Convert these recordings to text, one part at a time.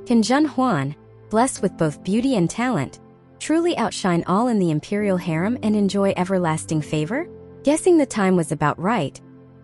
Can Zhen Huan, blessed with both beauty and talent, truly outshine all in the imperial harem and enjoy everlasting favor? Guessing the time was about right,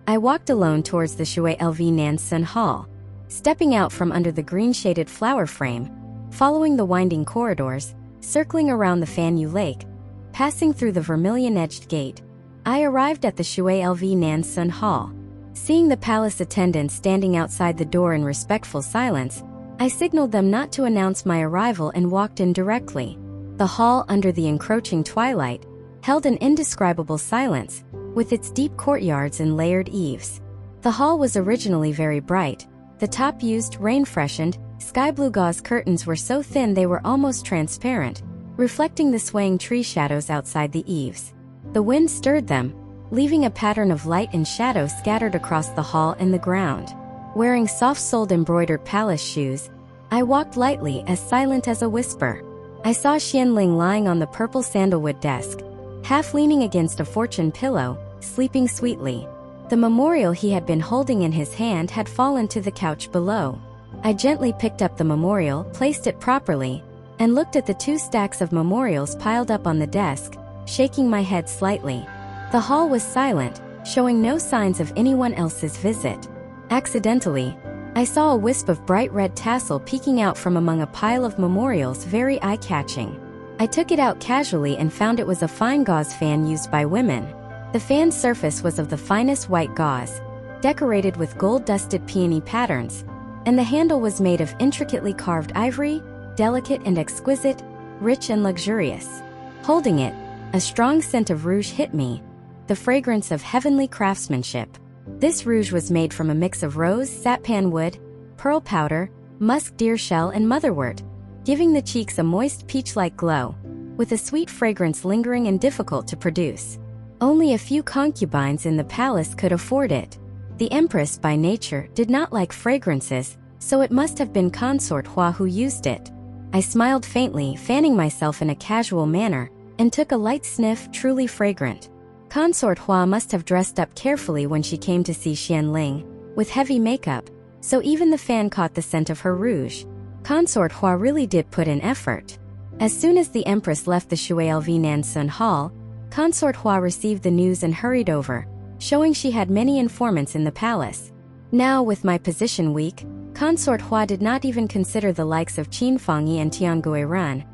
I walked alone towards the Shui LV Nansen Hall, stepping out from under the green-shaded flower frame, following the winding corridors, circling around the Fanyu Lake, passing through the vermilion-edged gate. I arrived at the Shui LV Nansen Hall. Seeing the palace attendants standing outside the door in respectful silence, I signaled them not to announce my arrival and walked in directly. The hall, under the encroaching twilight, held an indescribable silence, with its deep courtyards and layered eaves. The hall was originally very bright. The top used rain-freshened, sky-blue gauze curtains were so thin they were almost transparent, reflecting the swaying tree shadows outside the eaves. The wind stirred them, leaving a pattern of light and shadow scattered across the hall and the ground. Wearing soft-soled embroidered palace shoes, I walked lightly, as silent as a whisper. I saw Xianling lying on the purple sandalwood desk, half leaning against a fortune pillow, sleeping sweetly. The memorial he had been holding in his hand had fallen to the couch below. I gently picked up the memorial, placed it properly, and looked at the 2 stacks of memorials piled up on the desk, shaking my head slightly. The hall was silent, showing no signs of anyone else's visit. Accidentally, I saw a wisp of bright red tassel peeking out from among a pile of memorials, very eye-catching. I took it out casually and found it was a fine gauze fan used by women. The fan's surface was of the finest white gauze, decorated with gold-dusted peony patterns, and the handle was made of intricately carved ivory, delicate and exquisite, rich and luxurious. Holding it, a strong scent of rouge hit me, the fragrance of heavenly craftsmanship. This rouge was made from a mix of rose, sappan wood, pearl powder, musk deer shell and motherwort, giving the cheeks a moist peach-like glow, with a sweet fragrance lingering and difficult to produce. Only a few concubines in the palace could afford it. The empress by nature did not like fragrances, so it must have been consort Hua who used it. I smiled faintly, fanning myself in a casual manner, and took a light sniff, truly fragrant. Consort Hua must have dressed up carefully when she came to see Xianling, with heavy makeup, so even the fan caught the scent of her rouge. Consort Hua really did put in effort. As soon as the empress left the Shui LV Nansen Hall, Consort Hua received the news and hurried over, showing she had many informants in the palace. Now, with my position weak, Consort Hua did not even consider the likes of Qin Fangyi and Tiangui Ran.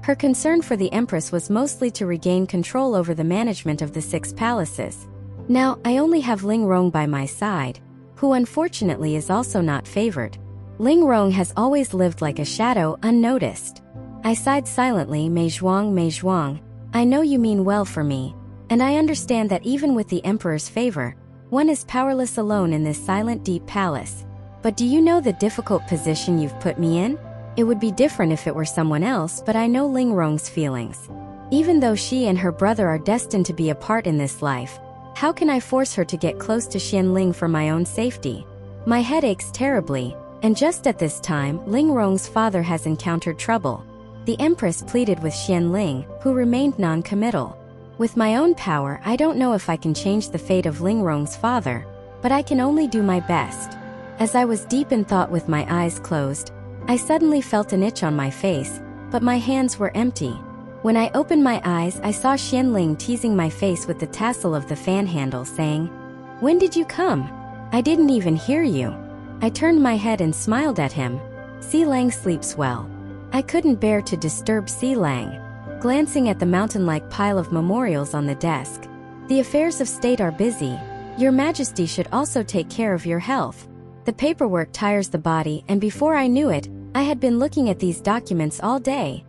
Her concern for the empress was mostly to regain control over the management of the 6 palaces. Now, I only have Ling Rong by my side, who unfortunately is also not favored. Ling Rong has always lived like a shadow, unnoticed. I sighed silently. Mei Zhuang, I know you mean well for me, and I understand that even with the emperor's favor, one is powerless alone in this silent deep palace. But do you know the difficult position you've put me in? It would be different if it were someone else, but I know Ling Rong's feelings. Even though she and her brother are destined to be apart in this life, how can I force her to get close to Xianling for my own safety? My head aches terribly, and just at this time, Ling Rong's father has encountered trouble. The empress pleaded with Xianling, who remained non-committal. With my own power, I don't know if I can change the fate of Ling Rong's father, but I can only do my best. As I was deep in thought with my eyes closed, I suddenly felt an itch on my face, but my hands were empty. When I opened my eyes, I saw Xianling teasing my face with the tassel of the fan handle, saying, "When did you come? I didn't even hear you." I turned my head and smiled at him. Si Lang sleeps well. I couldn't bear to disturb Si Lang. Glancing at the mountain-like pile of memorials on the desk, "The affairs of state are busy. Your Majesty should also take care of your health. The paperwork tires the body, and before I knew it, I had been looking at these documents all day,"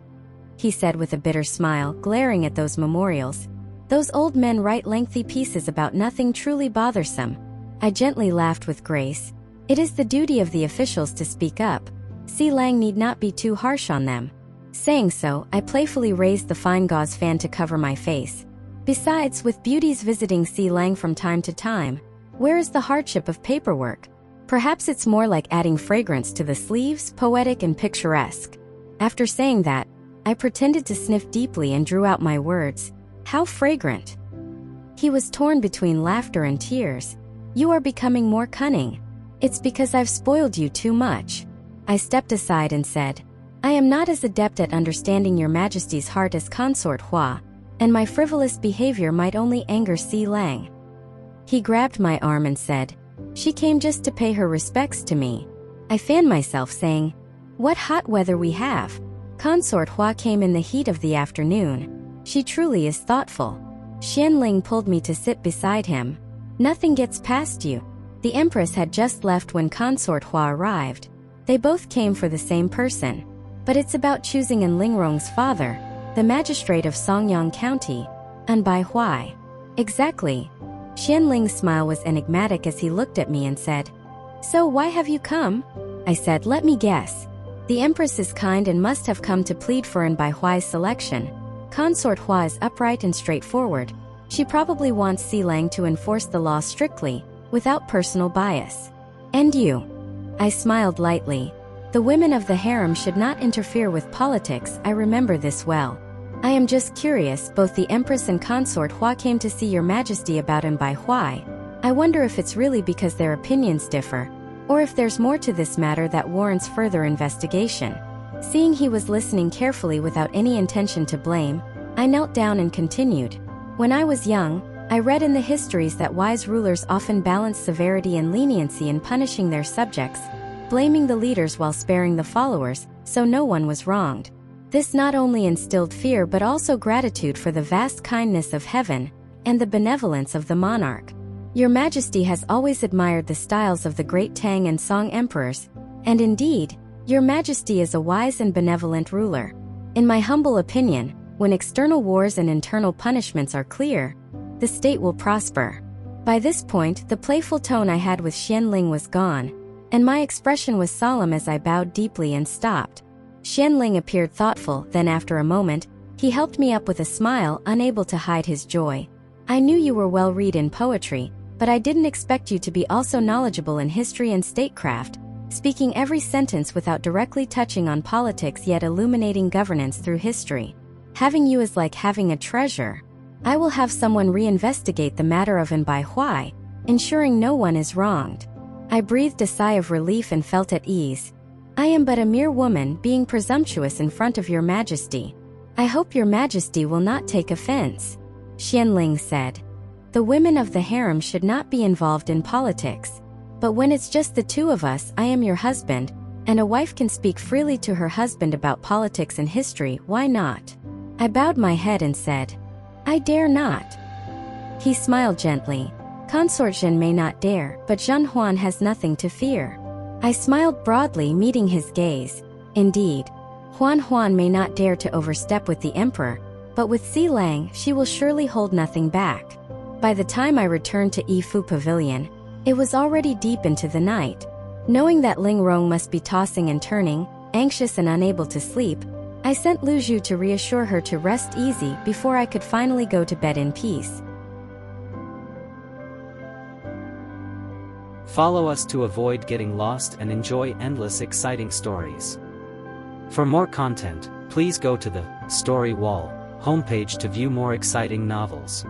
he said with a bitter smile, glaring at those memorials. "Those old men write lengthy pieces about nothing truly bothersome." I gently laughed with grace. "It is the duty of the officials to speak up. Si Lang need not be too harsh on them." Saying so, I playfully raised the fine gauze fan to cover my face. Besides, with beauties visiting Si Lang from time to time, where is the hardship of paperwork? Perhaps it's more like adding fragrance to the sleeves, poetic and picturesque. After saying that, I pretended to sniff deeply and drew out my words. "How fragrant." He was torn between laughter and tears. "You are becoming more cunning. It's because I've spoiled you too much." I stepped aside and said, I am not as adept at understanding your majesty's heart as Consort Hua, and my frivolous behavior might only anger Si Lang. He grabbed my arm and said, she came just to pay her respects to me. I fanned myself saying, what hot weather we have. Consort Hua came in the heat of the afternoon. She truly is thoughtful. Xianling pulled me to sit beside him. Nothing gets past you. The empress had just left when Consort Hua arrived. They both came for the same person. But it's about choosing in Lingrong's father, the magistrate of Songyang County, and Bai Huai. Exactly. Xianling's smile was enigmatic as he looked at me and said, so why have you come? I said, let me guess. The empress is kind and must have come to plead for An Bai Huai's selection. Consort Hua is upright and straightforward. She probably wants Si Lang to enforce the law strictly, without personal bias. And you? I smiled lightly. The women of the harem should not interfere with politics, I remember this well. I am just curious, both the Empress and Consort Hua came to see your majesty about An Bai Huai. I wonder if it's really because their opinions differ, or if there's more to this matter that warrants further investigation. Seeing he was listening carefully without any intention to blame, I knelt down and continued. When I was young, I read in the histories that wise rulers often balance severity and leniency in punishing their subjects, blaming the leaders while sparing the followers, so no one was wronged. This not only instilled fear but also gratitude for the vast kindness of heaven and the benevolence of the monarch. Your Majesty has always admired the styles of the great Tang and Song emperors, and indeed, Your Majesty is a wise and benevolent ruler. In my humble opinion, when external wars and internal punishments are clear, the state will prosper. By this point, the playful tone I had with Xianling was gone, and my expression was solemn as I bowed deeply and stopped. Xianling appeared thoughtful, then after a moment, he helped me up with a smile, unable to hide his joy. I knew you were well read in poetry, but I didn't expect you to be also knowledgeable in history and statecraft, speaking every sentence without directly touching on politics yet illuminating governance through history. Having you is like having a treasure. I will have someone reinvestigate the matter of An Bai Huai, ensuring no one is wronged. I breathed a sigh of relief and felt at ease. I am but a mere woman being presumptuous in front of Your Majesty. I hope Your Majesty will not take offense. Xianling said. The women of the harem should not be involved in politics. But when it's just the two of us, I am your husband, and a wife can speak freely to her husband about politics and history, why not? I bowed my head and said, I dare not. He smiled gently. Consort Zhen may not dare, but Zhen Huan has nothing to fear. I smiled broadly, meeting his gaze. Indeed, Huan may not dare to overstep with the emperor, but with Si Lang she will surely hold nothing back. By the time I returned to Yifu Pavilion, it was already deep into the night. Knowing that Ling Rong must be tossing and turning, anxious and unable to sleep, I sent Lu Zhu to reassure her to rest easy before I could finally go to bed in peace. Follow us to avoid getting lost and enjoy endless exciting stories. For more content, please go to the Story Wall homepage to view more exciting novels.